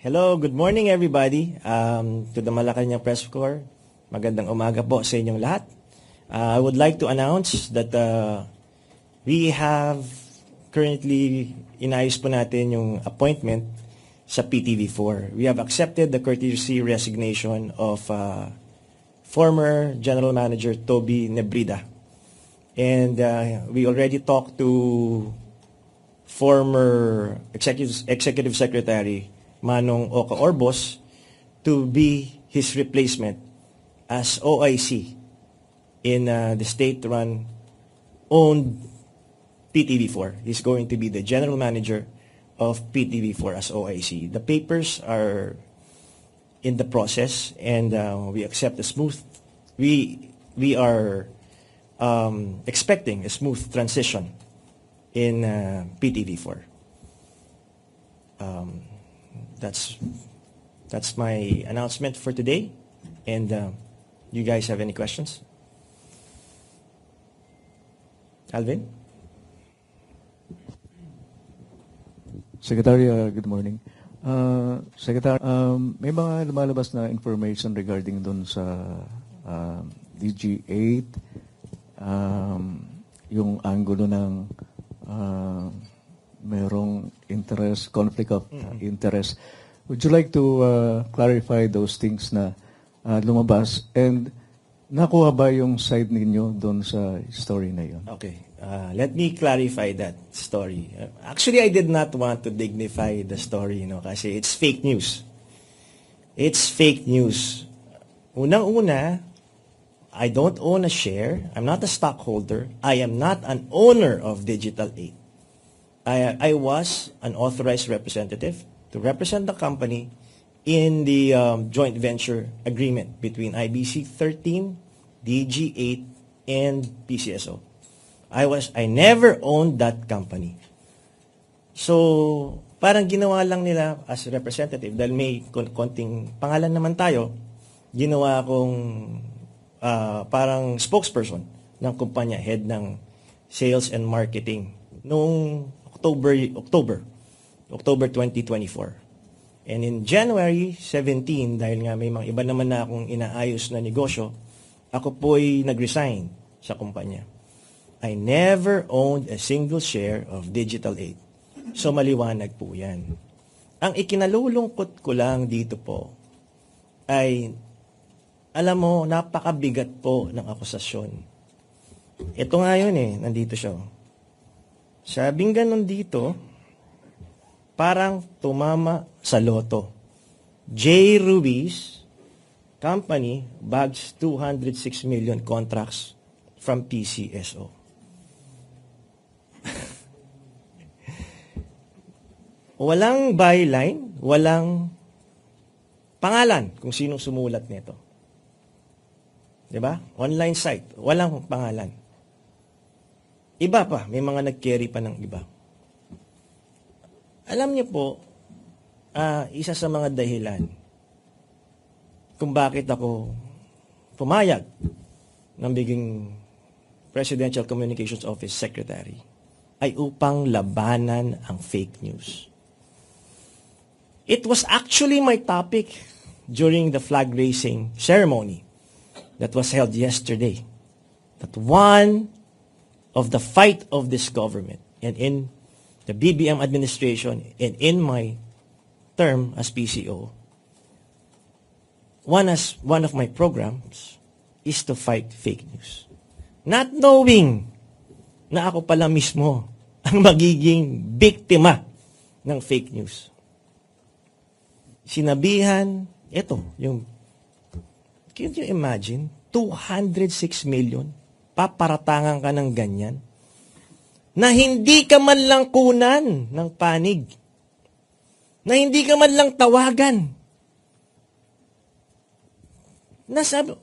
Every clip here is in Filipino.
Hello, good morning everybody. To the Malacanang Press Corps, magandang umaga po sa inyong lahat. I would like to announce that we have currently inayos po natin yung appointment sa PTV4. We have accepted the courtesy resignation of former General Manager Toby Nebrida. And we already talked to former Executive Secretary Manong Oca Orbos to be his replacement as OIC in the state-run owned PTV4. He's going to be the general manager of PTV4 as OIC. The papers are in the process, and we accept a smooth. We are expecting a smooth transition in PTV4. That's my announcement for today. And you guys have any questions? Alvin? Secretary, good morning. Secretary, may mga lumalabas na information regarding dun sa DG8, yung angulo ng merong interest, conflict of interest. Would you like to clarify those things na lumabas? And nakuha ba yung side ninyo doon sa story na yun? Okay. Let me clarify that story. Actually, I did not want to dignify the story, kasi it's fake news. It's fake news. Unang-una, I don't own a share. I'm not a stockholder. I am not an owner of Digital 8. I was an authorized representative to represent the company in the joint venture agreement between IBC 13, DG8, and PCSO. I never owned that company. So, parang ginawa lang nila as representative dahil may konting pangalan naman tayo, ginawa kong parang spokesperson ng kumpanya, head ng sales and marketing noong October 2024. And in January 17, dahil nga may mga iba naman na akong inaayos na negosyo, ako po'y nag-resign sa kumpanya. I never owned a single share of Digital 8. So maliwanag po yan. Ang ikinalulungkot ko lang dito po ay, alam mo, napakabigat po ng akusasyon. Ito nga yun nandito siya. Sabing ganun dito, parang tumama sa loto. J. Ruiz Company bags 206 million contracts from PCSO. Walang byline, walang pangalan kung sinong sumulat nito. 'Di ba? Online site, walang pangalan. Iba pa, may mga nag-carry pa ng iba. Alam niyo po, isa sa mga dahilan kung bakit ako pumayag ng biging Presidential Communications Office Secretary ay upang labanan ang fake news. It was actually my topic during the flag raising ceremony that was held yesterday. That one of the fight of this government and in the BBM administration and in my term as PCO, one of my programs is to fight fake news. Not knowing na ako pala mismo ang magiging biktima ng fake news. Sinabihan, can you imagine, 206 million, paparatangan ka ng ganyan, na hindi ka man lang kunan ng panig, na hindi ka man lang tawagan. Nasabi,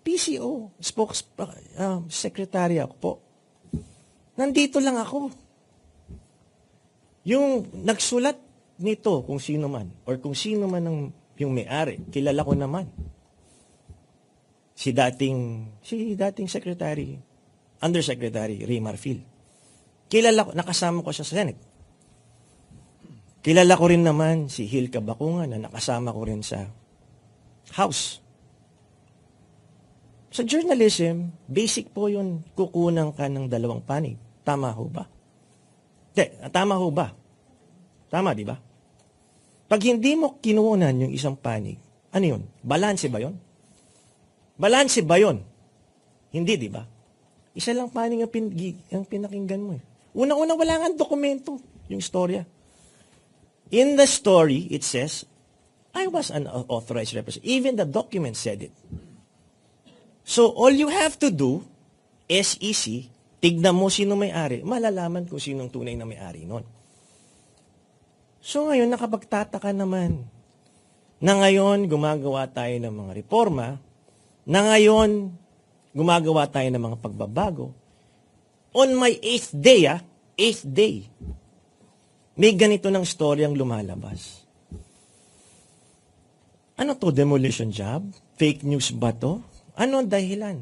PCO, secretary ako po. Nandito lang ako. Yung nagsulat nito, kung sino man, or kung sino man yung may-ari, kilala ko naman. Si dating secretary, Undersecretary Ray Marfil. Kilala ko, nakasama ko siya sa Senate. Kilala ko rin naman si Hil Kabakungan na nakasama ko rin sa House. Sa journalism, basic po yun, kukunan ka ng 2 panig. Tama ho ba? Tama ho ba? Tama, di ba? Pag hindi mo kinunan yung isang panig, ano yun? Balanse ba yun? Balanse ba yun? Hindi, di ba? Isa lang panig ang pinakinggan mo. Una-una, wala nga dokumento, yung storya. In the story, it says, I was an authorized representative. Even the document said it. So, all you have to do, SEC, tignan mo sino may-ari, malalaman kung sinong tunay na may-ari nun. So, ngayon, nakapagtataka naman na ngayon gumagawa tayo ng mga reforma, na ngayon gumagawa tayo ng mga pagbabago. On my 8th day, 8th day, may ganito ng storyang lumalabas. Ano to? Demolition job? Fake news ba to? Ano ang dahilan?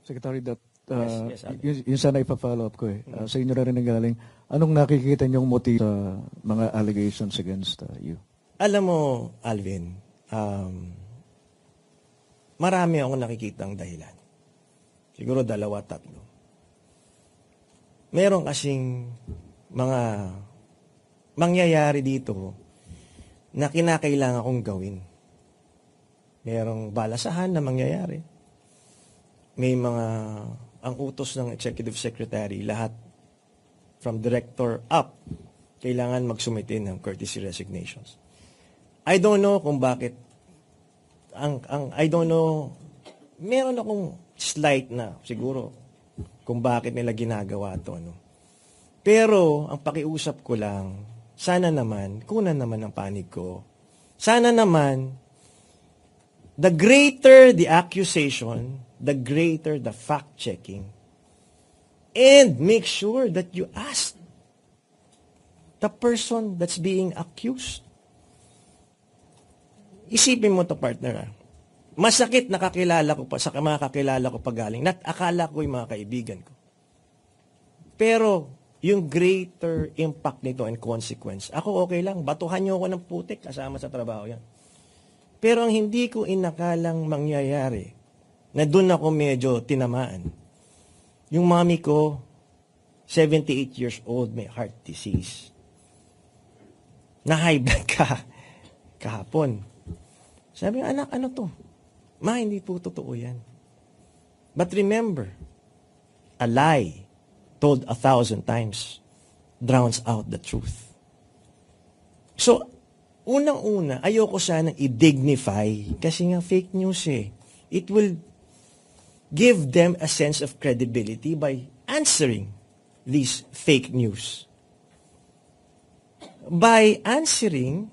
Secretary, Yes, Alvin. yun sana ipa-follow up ko eh. Sa inyo na rin nanggaling. Anong nakikita niyong motive sa mga allegations against you? Alam mo, Alvin, marami akong nakikitang dahilan. Siguro 2, 3. Meron kasing mga mangyayari dito na kinakailangan kong gawin. Merong balasahan na mangyayari. May mga, ang utos ng executive secretary, lahat from director up, kailangan magsumite ng courtesy resignations. I don't know kung bakit, I don't know, meron akong slight na, siguro, kung bakit nila ginagawa to, no? Pero, ang pakiusap ko lang, sana naman, kunan naman ang panig ko. Sana naman, the greater the accusation, the greater the fact-checking. And make sure that you ask the person that's being accused. Isipin mo to, partner. Masakit na kakilala ko pa, sa mga kakilala ko pagaling, akala ko yung mga kaibigan ko. Pero, yung greater impact nito and consequence, ako okay lang, batuhan niyo ako ng putik, kasama sa trabaho yan. Pero ang hindi ko inakalang mangyayari, na doon ako medyo tinamaan, yung mami ko, 78 years old, may heart disease. Na-high blood kahapon. Sabi ng anak, ano to? Ma, hindi po totoo yan. But remember, a lie told 1,000 times drowns out the truth. So, unang-una, ayoko sanang i-dignify kasi nga fake news eh. It will give them a sense of credibility by answering these fake news. By answering,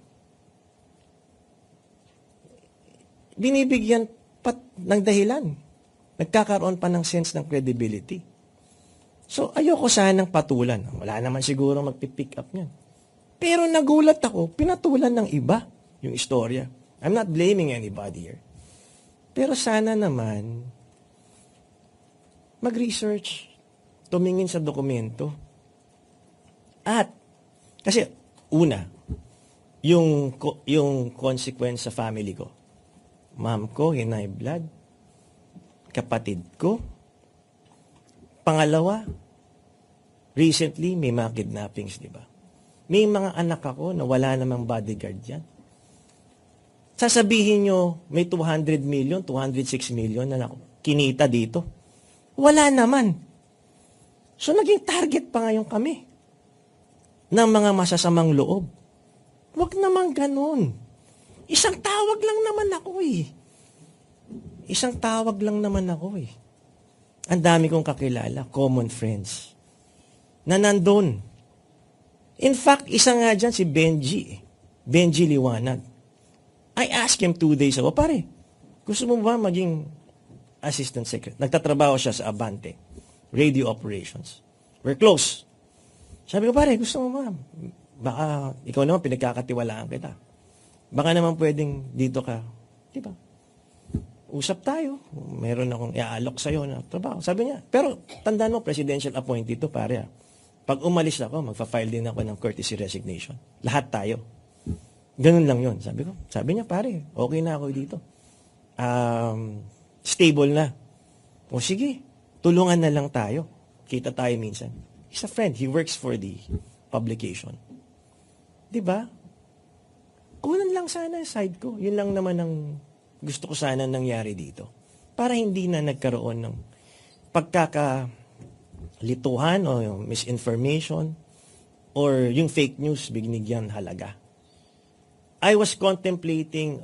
binibigyan pa ng dahilan. Nagkakaroon pa ng sense ng credibility. So, ayoko sanang patulan. Wala naman siguro magpipick up niyan. Pero nagulat ako, pinatulan ng iba yung istorya. I'm not blaming anybody here. Pero sana naman, mag-research, tumingin sa dokumento. At, kasi, una, yung consequence sa family ko. Mom ko, high blood. Kapatid ko. Pangalawa, recently, may mga kidnappings, di ba? May mga anak ako na wala namang bodyguard yan. Sasabihin nyo, may 200 million, 206 million na kinita dito. Wala naman. So, naging target pa ngayon kami ng mga masasamang loob. Huwag naman ganun. Isang tawag lang naman ako eh. Isang tawag lang naman ako eh. Ang dami kong kakilala, common friends, na nandun. In fact, isa nga dyan si Benji. Benji Liwanag. I asked him 2 days ago, pare, gusto mo ba maging assistant secretary? Nagtatrabaho siya sa Abante, radio operations. We're close. Sabi ko, pare, gusto mo ba? Baka, ikaw naman, pinagkakatiwalaan kita. Baka naman pwedeng dito ka. Diba? Usap tayo. Meron akong iaalok sa'yo na trabaho. Sabi niya, pero tandaan mo, presidential appointee to, pare. Pag umalis ako, magfa-file din ako ng courtesy resignation. Lahat tayo. Ganun lang yun. Sabi niya, pare, okay na ako dito. Stable na. O sige, tulungan na lang tayo. Kita tayo minsan. He's a friend. He works for the publication. Diba? Kunan lang sana side ko. Yun lang naman ang gusto ko sana nangyari dito. Para hindi na nagkaroon ng pagkakalituhan o yung misinformation or yung fake news binigyan halaga. I was contemplating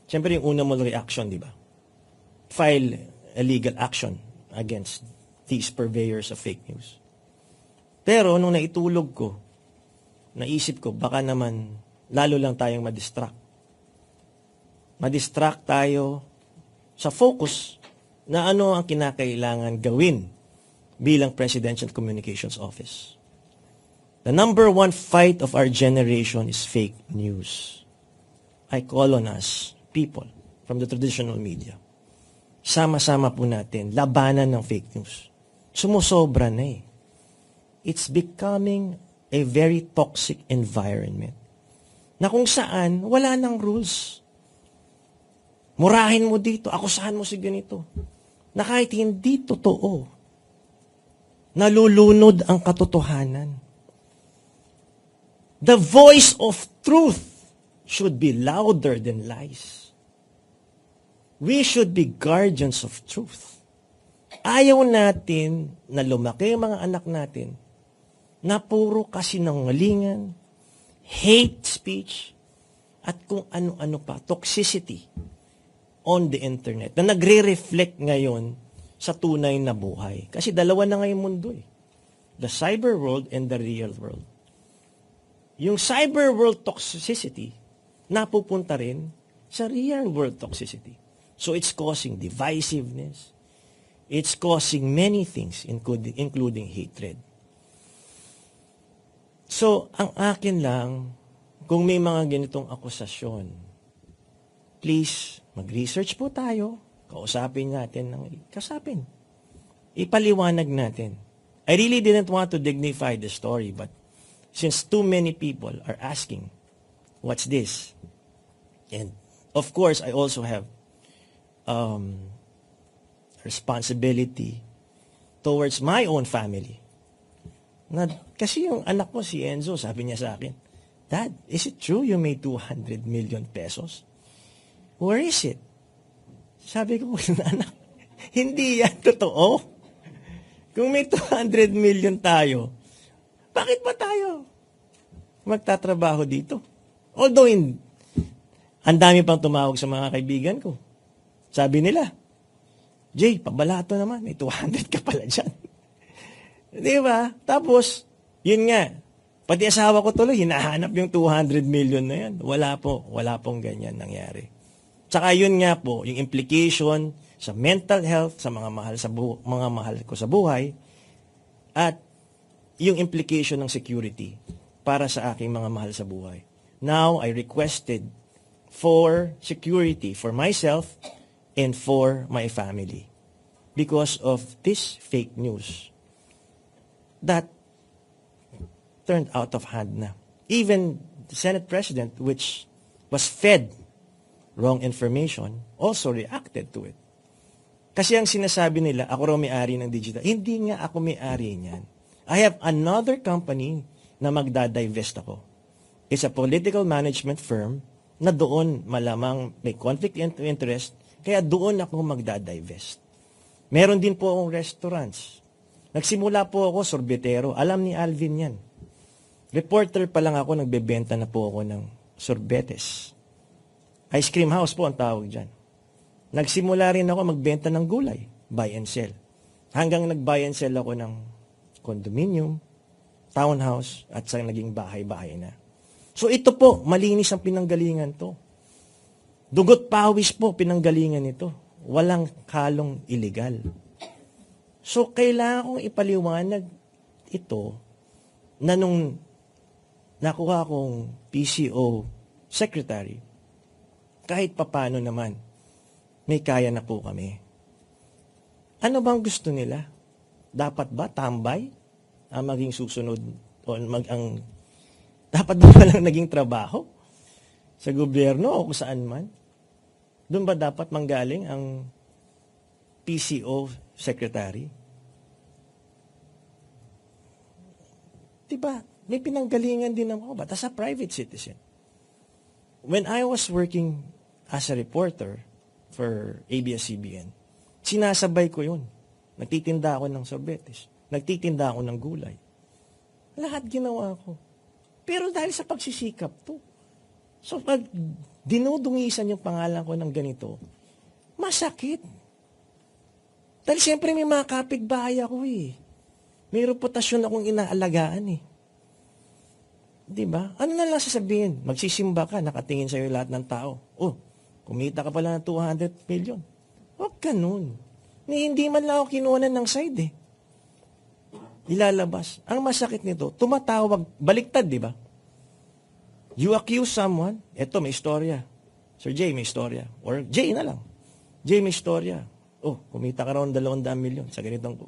siyempre yung una mong reaction, di ba? File a legal action against these purveyors of fake news. Pero nung naitulog ko, naisip ko, baka naman lalo lang tayong madistract. Madistract tayo sa focus na ano ang kinakailangan gawin bilang Presidential Communications Office. The number one fight of our generation is fake news. I call on us, people from the traditional media. Sama-sama po natin, labanan ng fake news. Sumusobra na eh. It's becoming a very toxic environment na kung saan wala nang rules. Murahin mo dito, akusahan mo si ganito. Na kahit hindi totoo, nalulunod ang katotohanan. The voice of truth should be louder than lies. We should be guardians of truth. Ayaw natin na lumaki ang mga anak natin na puro kasinungalingan, hate speech, at kung ano-ano pa, toxicity on the internet na nagre-reflect ngayon sa tunay na buhay. Kasi dalawa na ngayong mundo eh. The cyber world and the real world. Yung cyber world toxicity, napupunta rin sa real world toxicity. So it's causing divisiveness. It's causing many things, including hatred. So, ang akin lang, kung may mga ganitong akusasyon, please, mag-research po tayo. Kausapin natin. Ipaliwanag natin. I really didn't want to dignify the story, but since too many people are asking, what's this? And of course, I also have responsibility towards my own family. Kasi yung anak ko, si Enzo, sabi niya sa akin, Dad, is it true you made 200 million pesos? Where is it? Sabi ko, anak, hindi yan totoo. Kung may 200 million tayo, bakit pa tayo magtatrabaho dito? Although, ang dami pang tumawag sa mga kaibigan ko. Sabi nila, Jay, pabalato naman, may 200 ka pala dyan. Di ba? Tapos, yun nga, pati asawa ko tuloy, hinahanap yung 200 million na yan. Wala pong ganyan nangyari. Tsaka yun nga po, yung implication sa mental health, sa mga mahal ko sa buhay, at yung implication ng security para sa aking mga mahal sa buhay. Now, I requested for security for myself and for my family because of this fake news that turned out of hand na. Even the Senate President, which was fed wrong information, also reacted to it. Kasi ang sinasabi nila, ako raw may-ari ng digital. Hindi nga ako may-ari niyan. I have another company na magdadivest ako. It's a political management firm na doon malamang may conflict of interest, kaya doon ako magdadivest. Meron din po akong restaurants. Nagsimula po ako, sorbetero. Alam ni Alvin yan. Reporter pa lang ako, nagbebenta na po ako ng sorbetes. Ice cream house po ang tawag dyan. Nagsimula rin ako magbenta ng gulay, buy and sell. Hanggang nag-buy and sell ako ng condominium, townhouse, at sa naging bahay-bahay na. So ito po, malinis ang pinanggalingan to. Dugot pawis po, pinanggalingan ito. Walang kalong illegal. So kailangan kong ipaliwanag ito na nung nakuha kong PCO secretary, kahit papano naman, may kaya na po kami. Ano bang gusto nila? Dapat ba tambay ang maging susunod o dapat ba walang naging trabaho sa gobyerno o kung saan man? Doon ba dapat manggaling ang PCO secretary? Diba? May pinanggalingan din ako. But as a private citizen, when I was working as a reporter for ABS-CBN, sinasabay ko yun. Nagtitinda ako ng sorbetes. Nagtitinda ako ng gulay. Lahat ginawa ko. Pero dahil sa pagsisikap to. So pag dinudungisan yung pangalan ko ng ganito, masakit. Dahil siyempre may mga kapitbahay ako eh. May reputasyon akong inaalagaan eh. Diba? Ano na lang sasabihin? Magsisimba ka, nakatingin sa'yo lahat ng tao. Oh, kumita ka pala ng 200 million. Huwag ganun. Hindi man lang ako kinuhanan ng side eh. Ilalabas. Ang masakit nito, tumatawag, baliktad, di ba? You accuse someone, eto may istorya. Sir Jay, may istorya. Or Jay na lang. Jay, may istorya. Oh, kumita ka raw ng 200 million sa ganitong.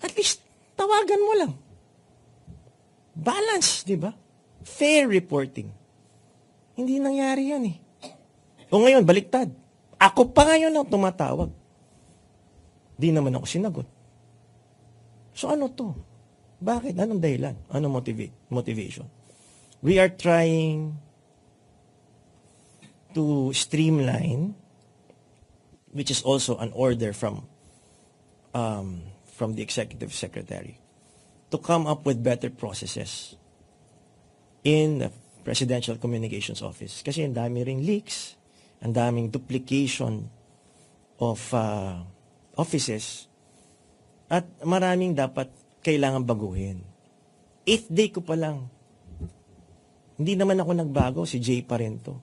At least, tawagan mo lang. Balance, di ba? Fair reporting. Hindi nangyari yan eh. O ngayon, baliktad. Ako pa ngayon ang tumatawag. Di naman ako sinagot. So ano to? Bakit? Anong dahilan? Anong motivation? We are trying to streamline, which is also an order from the executive secretary, to come up with better processes in the Presidential Communications Office. Kasi ang dami ring leaks, ang daming duplication of offices, at maraming dapat kailangan baguhin. 8th day ko pa lang. Hindi naman ako nagbago, si Jay pa rin to.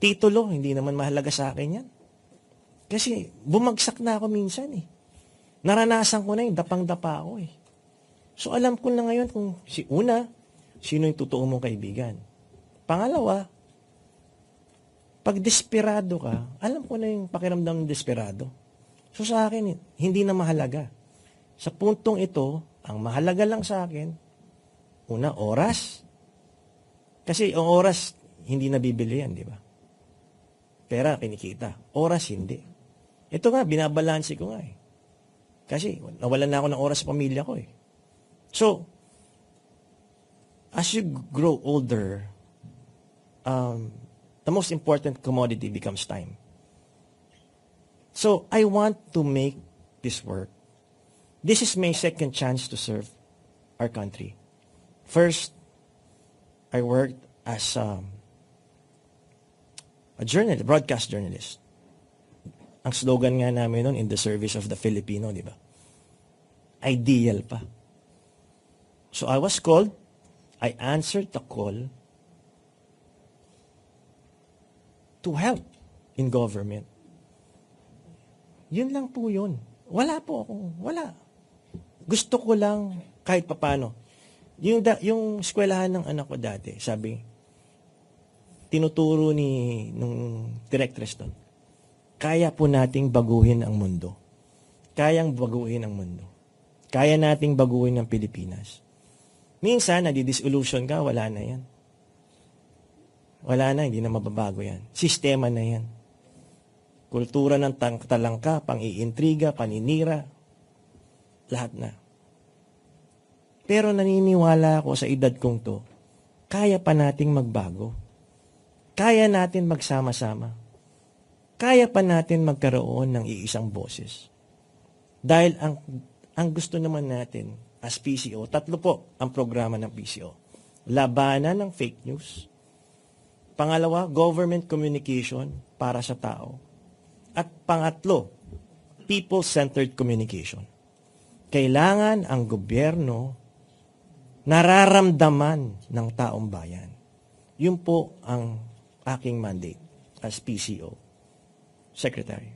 Titulo, hindi naman mahalaga sa akin yan. Kasi bumagsak na ako minsan eh. Naranasan ko na yung dapang-dapa ako eh. So alam ko na ngayon kung sino yung totoo mong kaibigan. Pangalawa, pag desperado ka, alam ko na yung pakiramdam ng desperado. So sa akin, hindi na mahalaga. Sa puntong ito, ang mahalaga lang sa akin, una, oras. Kasi ang oras, hindi nabibili yan, di ba? Pera, kinikita. Oras, hindi. Ito nga, binabalansi ko nga eh. Kasi nawalan na ako ng oras sa pamilya ko eh. So, as you grow older, the most important commodity becomes time. So, I want to make this work. This is my second chance to serve our country. First, I worked as a broadcast journalist. Ang slogan nga namin noon, in the service of the Filipino, di ba? Ideal pa. So I was called, I answered the call to help in government. Yun lang po yun. Wala po ako. Wala. Gusto ko lang kahit papano. Yung eskwelahan ng anak ko dati, sabi, tinuturo nung directress doon, kaya po nating baguhin ang mundo. Kayang baguhin ang mundo. Kaya nating baguhin ang Pilipinas. Minsan, nadi-disillusion ka, wala na yan. Wala na, hindi na mababago yan. Sistema na yan. Kultura ng talangka, pang-iintriga, paninira, lahat na. Pero naniniwala ako sa edad kong to, kaya pa nating magbago. Kaya natin magsama-sama. Kaya pa natin magkaroon ng iisang boses. Dahil ang gusto naman natin as PCO, 3 po ang programa ng PCO. Labanan ng fake news. Pangalawa, government communication para sa tao. At pangatlo, people-centered communication. Kailangan ang gobyerno nararamdaman ng taong bayan. Yun po ang aking mandate as PCO Secretary.